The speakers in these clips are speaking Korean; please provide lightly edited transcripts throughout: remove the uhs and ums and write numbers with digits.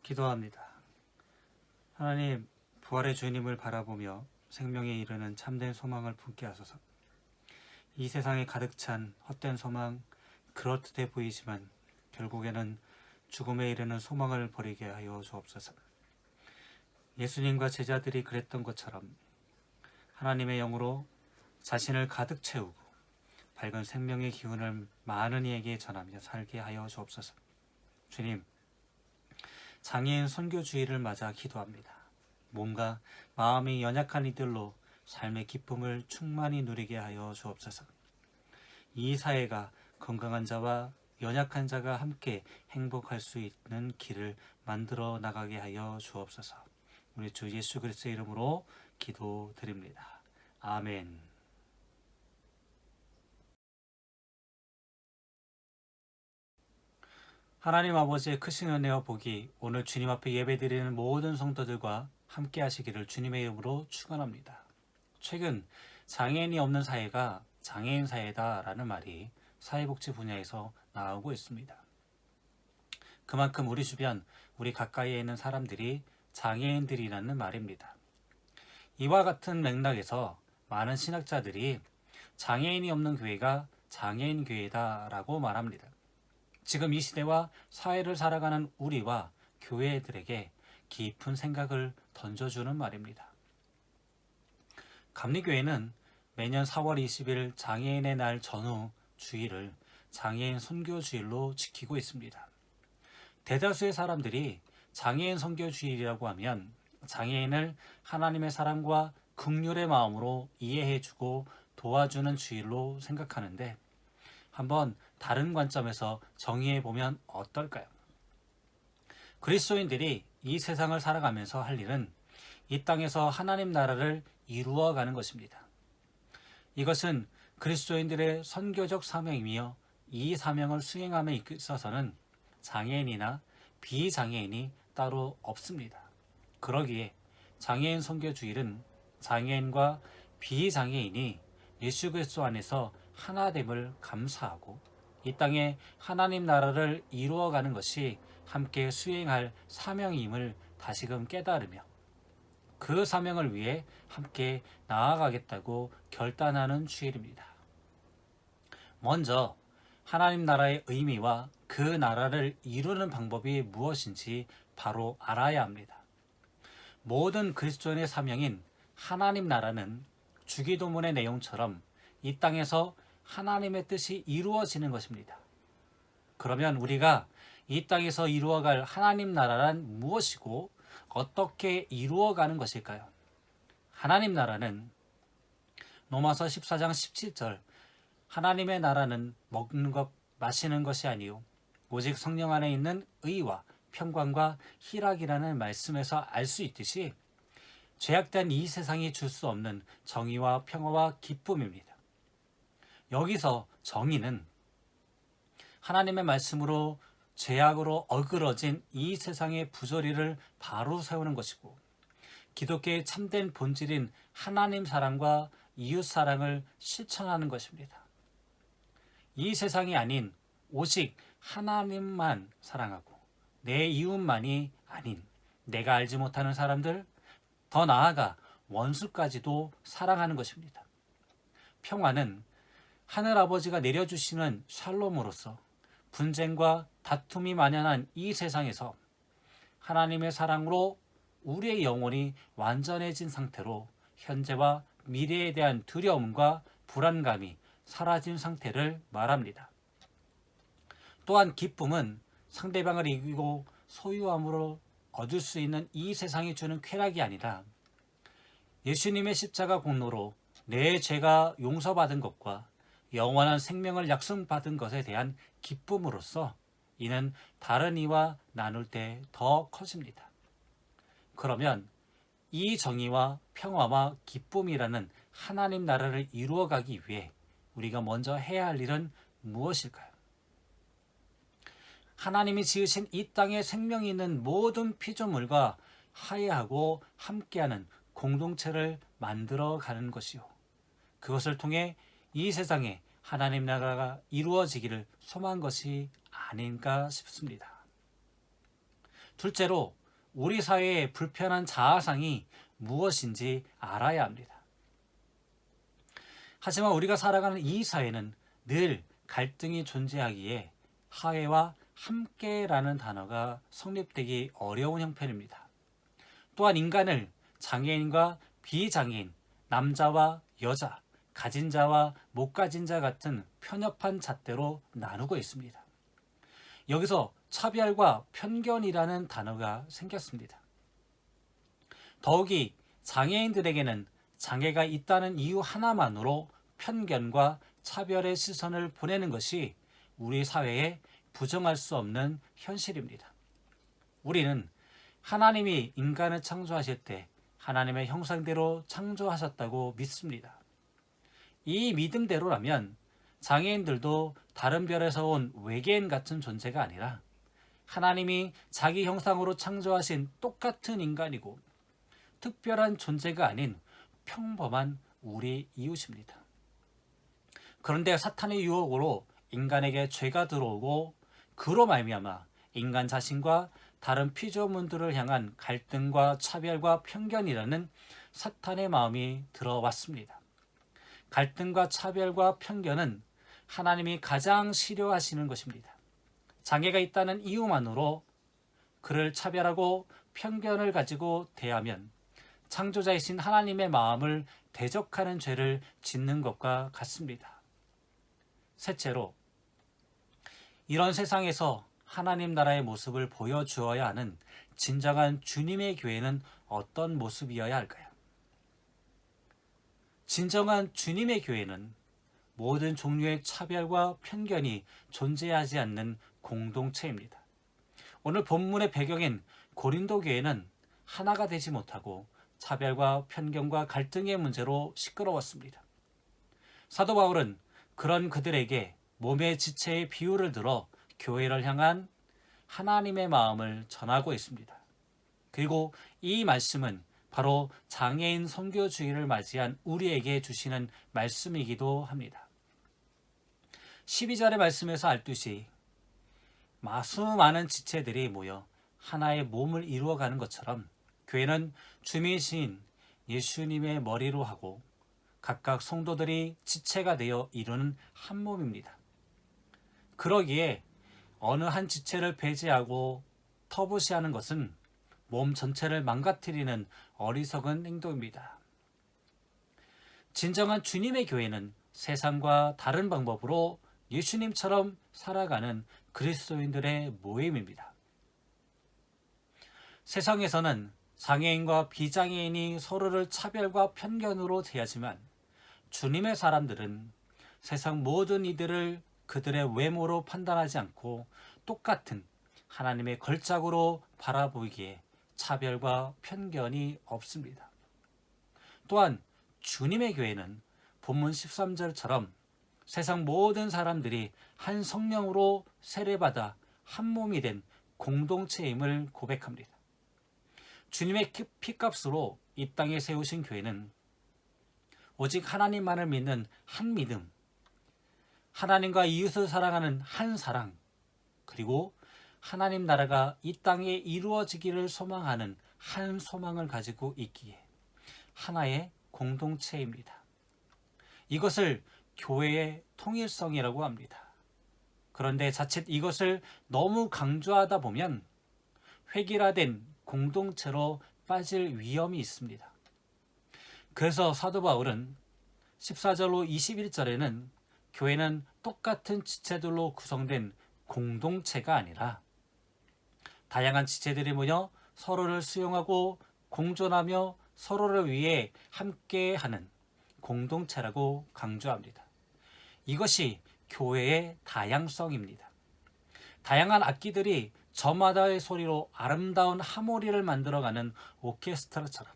기도합니다. 하나님, 부활의 주님을 바라보며 생명에 이르는 참된 소망을 품게 하소서. 이 세상에 가득 찬 헛된 소망, 그럴듯해 보이지만 결국에는 죽음에 이르는 소망을 버리게 하여 주옵소서. 예수님과 제자들이 그랬던 것처럼 하나님의 영으로 자신을 가득 채우고 밝은 생명의 기운을 많은 이에게 전하며 살게 하여 주옵소서. 주님, 장애인 선교주의를 맞아 기도합니다. 몸과 마음이 연약한 이들로 삶의 기쁨을 충만히 누리게 하여 주옵소서. 이 사회가 건강한 자와 연약한 자가 함께 행복할 수 있는 길을 만들어 나가게 하여 주옵소서. 우리 주 예수 그리스도의 이름으로 기도드립니다. 아멘. 하나님 아버지의 크신 은혜와 복이 오늘 주님 앞에 예배드리는 모든 성도들과 함께 하시기를 주님의 이름으로 축원합니다. 최근 장애인이 없는 사회가 장애인 사회다라는 말이 사회복지 분야에서 나오고 있습니다. 그만큼 우리 주변, 우리 가까이에 있는 사람들이 장애인들이라는 말입니다. 이와 같은 맥락에서 많은 신학자들이 장애인이 없는 교회가 장애인 교회다라고 말합니다. 지금 이 시대와 사회를 살아가는 우리와 교회들에게 깊은 생각을 던져주는 말입니다. 감리교회는 매년 4월 20일 장애인의 날 전후 주일을 장애인 선교주일로 지키고 있습니다. 대다수의 사람들이 장애인 선교주일이라고 하면 장애인을 하나님의 사랑과 긍휼의 마음으로 이해해주고 도와주는 주일로 생각하는데 한번 다른 관점에서 정의해보면 어떨까요? 그리스도인들이 이 세상을 살아가면서 할 일은 이 땅에서 하나님 나라를 이루어가는 것입니다. 이것은 그리스도인들의 선교적 사명이며 이 사명을 수행함에 있어서는 장애인이나 비장애인이 따로 없습니다. 그러기에 장애인 선교주일은 장애인과 비장애인이 예수 그리스도 안에서 하나됨을 감사하고 이 땅에 하나님 나라를 이루어가는 것이 함께 수행할 사명임을 다시금 깨달으며 그 사명을 위해 함께 나아가겠다고 결단하는 주일입니다. 먼저 하나님 나라의 의미와 그 나라를 이루는 방법이 무엇인지 바로 알아야 합니다. 모든 그리스도인의 사명인 하나님 나라는 주기도문의 내용처럼 이 땅에서 하나님의 뜻이 이루어지는 것입니다. 그러면 우리가 이 땅에서 이루어갈 하나님 나라란 무엇이고 어떻게 이루어가는 것일까요? 하나님 나라는 로마서 14장 17절 하나님의 나라는 먹는 것 마시는 것이 아니요 오직 성령 안에 있는 의와 평강과 희락이라는 말씀에서 알 수 있듯이 죄악된 이 세상이 줄 수 없는 정의와 평화와 기쁨입니다. 여기서 정의는 하나님의 말씀으로 죄악으로 어그러진 이 세상의 부조리를 바로 세우는 것이고 기독교의 참된 본질인 하나님 사랑과 이웃 사랑을 실천하는 것입니다. 이 세상이 아닌 오직 하나님만 사랑하고 내 이웃만이 아닌 내가 알지 못하는 사람들, 더 나아가 원수까지도 사랑하는 것입니다. 평화는 하늘아버지가 내려주시는 샬롬으로서 분쟁과 다툼이 만연한 이 세상에서 하나님의 사랑으로 우리의 영혼이 완전해진 상태로 현재와 미래에 대한 두려움과 불안감이 사라진 상태를 말합니다. 또한 기쁨은 상대방을 이기고 소유함으로 얻을 수 있는 이 세상이 주는 쾌락이 아니라 예수님의 십자가 공로로 내 죄가 용서받은 것과 영원한 생명을 약속받은 것에 대한 기쁨으로써 이는 다른 이와 나눌 때 더 커집니다. 그러면 이 정의와 평화와 기쁨이라는 하나님 나라를 이루어가기 위해 우리가 먼저 해야 할 일은 무엇일까요? 하나님이 지으신 이 땅에 생명이 있는 모든 피조물과 화해하고 함께하는 공동체를 만들어가는 것이요. 그것을 통해 이 세상에 하나님 나라가 이루어지기를 소망한 것이 아닌가 싶습니다. 둘째로 우리 사회의 불편한 자아상이 무엇인지 알아야 합니다. 하지만 우리가 살아가는 이 사회는 늘 갈등이 존재하기에 하회와 함께라는 단어가 성립되기 어려운 형편입니다. 또한 인간을 장애인과 비장애인, 남자와 여자, 가진 자와 못 가진 자 같은 편협한 잣대로 나누고 있습니다. 여기서 차별과 편견이라는 단어가 생겼습니다. 더욱이 장애인들에게는 장애가 있다는 이유 하나만으로 편견과 차별의 시선을 보내는 것이 우리 사회에 부정할 수 없는 현실입니다. 우리는 하나님이 인간을 창조하실 때 하나님의 형상대로 창조하셨다고 믿습니다. 이 믿음대로라면 장애인들도 다른 별에서 온 외계인 같은 존재가 아니라 하나님이 자기 형상으로 창조하신 똑같은 인간이고 특별한 존재가 아닌 평범한 우리 이웃입니다. 그런데 사탄의 유혹으로 인간에게 죄가 들어오고 그로 말미암아 인간 자신과 다른 피조물들을 향한 갈등과 차별과 편견이라는 사탄의 마음이 들어왔습니다. 갈등과 차별과 편견은 하나님이 가장 싫어하시는 것입니다. 장애가 있다는 이유만으로 그를 차별하고 편견을 가지고 대하면 창조자이신 하나님의 마음을 대적하는 죄를 짓는 것과 같습니다. 셋째로, 이런 세상에서 하나님 나라의 모습을 보여주어야 하는 진정한 주님의 교회는 어떤 모습이어야 할까요? 진정한 주님의 교회는 모든 종류의 차별과 편견이 존재하지 않는 공동체입니다. 오늘 본문의 배경인 고린도 교회는 하나가 되지 못하고 차별과 편견과 갈등의 문제로 시끄러웠습니다. 사도 바울은 그런 그들에게 몸의 지체의 비유를 들어 교회를 향한 하나님의 마음을 전하고 있습니다. 그리고 이 말씀은 바로 장애인 선교주의를 맞이한 우리에게 주시는 말씀이기도 합니다. 12절의 말씀에서 알듯이 수많은 지체들이 모여 하나의 몸을 이루어가는 것처럼 교회는 주민이신 예수님의 머리로 하고 각각 성도들이 지체가 되어 이루는 한 몸입니다. 그러기에 어느 한 지체를 배제하고 터부시하는 것은 몸 전체를 망가뜨리는 어리석은 행동입니다. 진정한 주님의 교회는 세상과 다른 방법으로 예수님처럼 살아가는 그리스도인들의 모임입니다. 세상에서는 장애인과 비장애인이 서로를 차별과 편견으로 대하지만 주님의 사람들은 세상 모든 이들을 그들의 외모로 판단하지 않고 똑같은 하나님의 걸작으로 바라보기에 차별과 편견이 없습니다. 또한 주님의 교회는 본문 13절처럼 세상 모든 사람들이 한 성령으로 세례받아 한 몸이 된 공동체임을 고백합니다. 주님의 피값으로 이 땅에 세우신 교회는 오직 하나님만을 믿는 한 믿음, 하나님과 이웃을 사랑하는 한 사랑, 그리고 하나님 나라가 이 땅에 이루어지기를 소망하는 한 소망을 가지고 있기에 하나의 공동체입니다. 이것을 교회의 통일성이라고 합니다. 그런데 자칫 이것을 너무 강조하다 보면 획일화된 공동체로 빠질 위험이 있습니다. 그래서 사도 바울은 14절로 21절에는 교회는 똑같은 지체들로 구성된 공동체가 아니라 다양한 지체들이 모여 서로를 수용하고 공존하며 서로를 위해 함께하는 공동체라고 강조합니다. 이것이 교회의 다양성입니다. 다양한 악기들이 저마다의 소리로 아름다운 하모니를 만들어가는 오케스트라처럼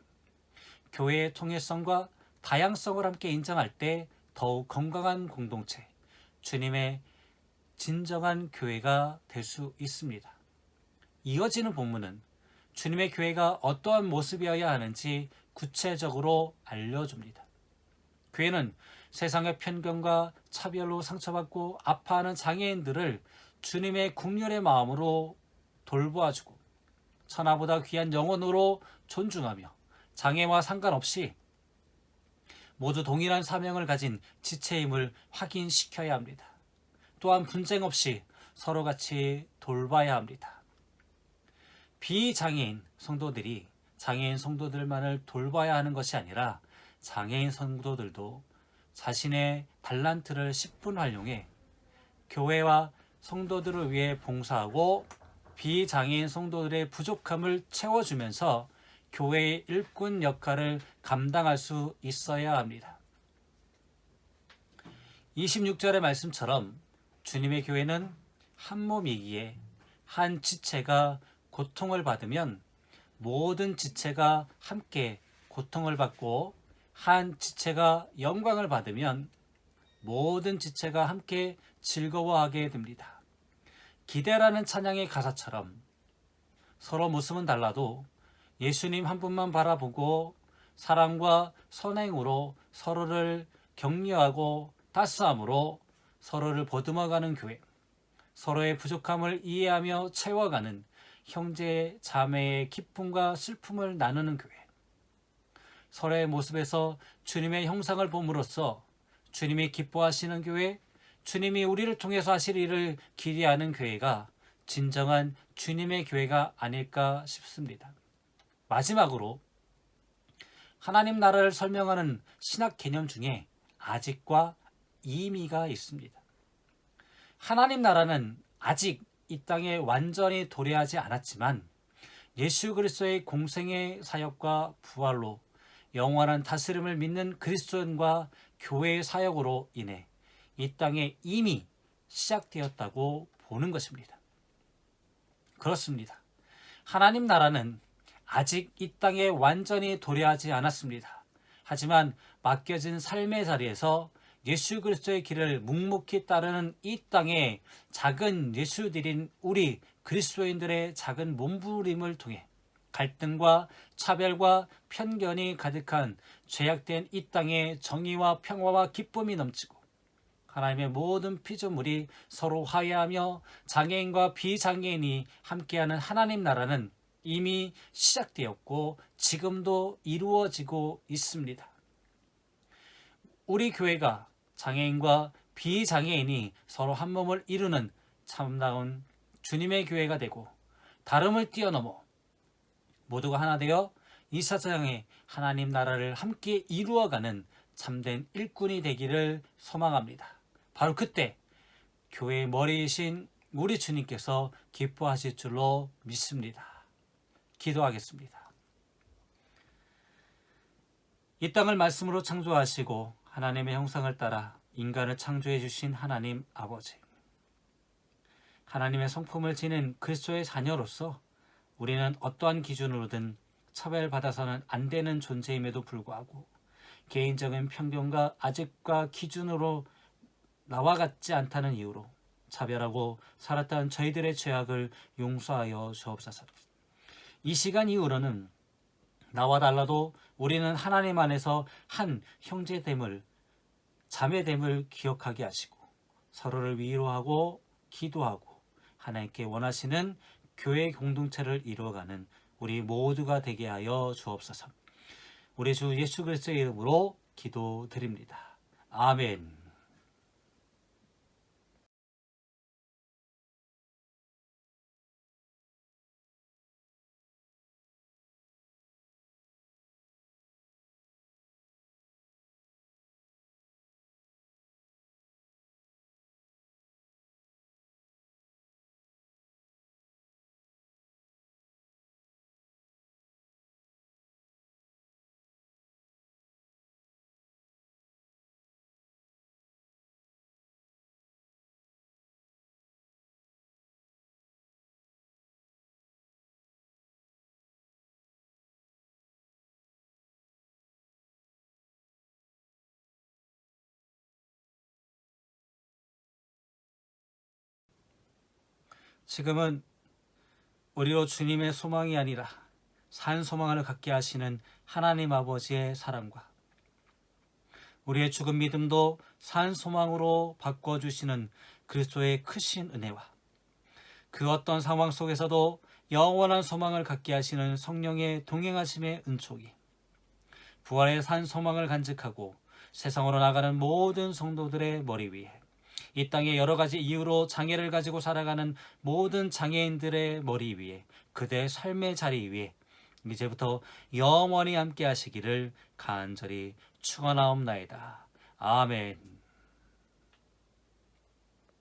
교회의 통일성과 다양성을 함께 인정할 때 더욱 건강한 공동체, 주님의 진정한 교회가 될 수 있습니다. 이어지는 본문은 주님의 교회가 어떠한 모습이어야 하는지 구체적으로 알려줍니다. 교회는 세상의 편견과 차별로 상처받고 아파하는 장애인들을 주님의 긍휼의 마음으로 돌보아주고 천하보다 귀한 영혼으로 존중하며 장애와 상관없이 모두 동일한 사명을 가진 지체임을 확인시켜야 합니다. 또한 분쟁 없이 서로 같이 돌봐야 합니다. 비장애인 성도들이 장애인 성도들만을 돌봐야 하는 것이 아니라 장애인 성도들도 자신의 달란트를 10분 활용해 교회와 성도들을 위해 봉사하고 비장애인 성도들의 부족함을 채워주면서 교회의 일꾼 역할을 감당할 수 있어야 합니다. 26절의 말씀처럼 주님의 교회는 한 몸이기에 한 지체가 고통을 받으면 모든 지체가 함께 고통을 받고 한 지체가 영광을 받으면 모든 지체가 함께 즐거워하게 됩니다. 기대라는 찬양의 가사처럼 서로 모습은 달라도 예수님 한 분만 바라보고 사랑과 선행으로 서로를 격려하고 따스함으로 서로를 보듬어가는 교회, 서로의 부족함을 이해하며 채워가는 형제 자매의 기쁨과 슬픔을 나누는 교회, 서로의 모습에서 주님의 형상을 봄으로써 주님이 기뻐하시는 교회, 주님이 우리를 통해서 하실 일을 기대하는 교회가 진정한 주님의 교회가 아닐까 싶습니다. 마지막으로 하나님 나라를 설명하는 신학 개념 중에 아직과 이미가 있습니다. 하나님 나라는 아직 이 땅에 완전히 도래하지 않았지만 예수 그리스도의 공생의 사역과 부활로 영원한 다스림을 믿는 그리스도인과 교회의 사역으로 인해 이 땅에 이미 시작되었다고 보는 것입니다. 그렇습니다. 하나님 나라는 아직 이 땅에 완전히 도래하지 않았습니다. 하지만 맡겨진 삶의 자리에서 예수 그리스도의 길을 묵묵히 따르는 이 땅의 작은 예수들인 우리 그리스도인들의 작은 몸부림을 통해 갈등과 차별과 편견이 가득한 죄악된 이 땅에 정의와 평화와 기쁨이 넘치고 하나님의 모든 피조물이 서로 화해하며 장애인과 비장애인이 함께하는 하나님 나라는 이미 시작되었고 지금도 이루어지고 있습니다. 우리 교회가 장애인과 비장애인이 서로 한 몸을 이루는 참다운 주님의 교회가 되고 다름을 뛰어넘어 모두가 하나 되어 이 세상에 하나님 나라를 함께 이루어가는 참된 일꾼이 되기를 소망합니다. 바로 그때 교회의 머리이신 우리 주님께서 기뻐하실 줄로 믿습니다. 기도하겠습니다. 이 땅을 말씀으로 창조하시고 하나님의 형상을 따라 인간을 창조해 주신 하나님 아버지, 하나님의 성품을 지닌 그리스도의 자녀로서 우리는 어떠한 기준으로든 차별받아서는 안 되는 존재임에도 불구하고 개인적인 편견과 아집과 기준으로 나와 같지 않다는 이유로 차별하고 살았던 저희들의 죄악을 용서하여 주옵소서. 이 시간 이후로는 나와 달라도 우리는 하나님 안에서 한 형제됨을, 자매됨을 기억하게 하시고 서로를 위로하고 기도하고 하나님께 원하시는 교회 공동체를 이루어가는 우리 모두가 되게 하여 주옵소서. 우리 주 예수 그리스도의 이름으로 기도드립니다. 아멘. 지금은 우리로 주님의 소망이 아니라 산 소망을 갖게 하시는 하나님 아버지의 사랑과 우리의 죽은 믿음도 산 소망으로 바꿔주시는 그리스도의 크신 은혜와 그 어떤 상황 속에서도 영원한 소망을 갖게 하시는 성령의 동행하심의 은총이 부활의 산 소망을 간직하고 세상으로 나가는 모든 성도들의 머리 위에, 이 땅에 여러 가지 이유로 장애를 가지고 살아가는 모든 장애인들의 머리 위에, 그대의 삶의 자리 위에 이제부터 영원히 함께 하시기를 간절히 축원하옵나이다. 아멘.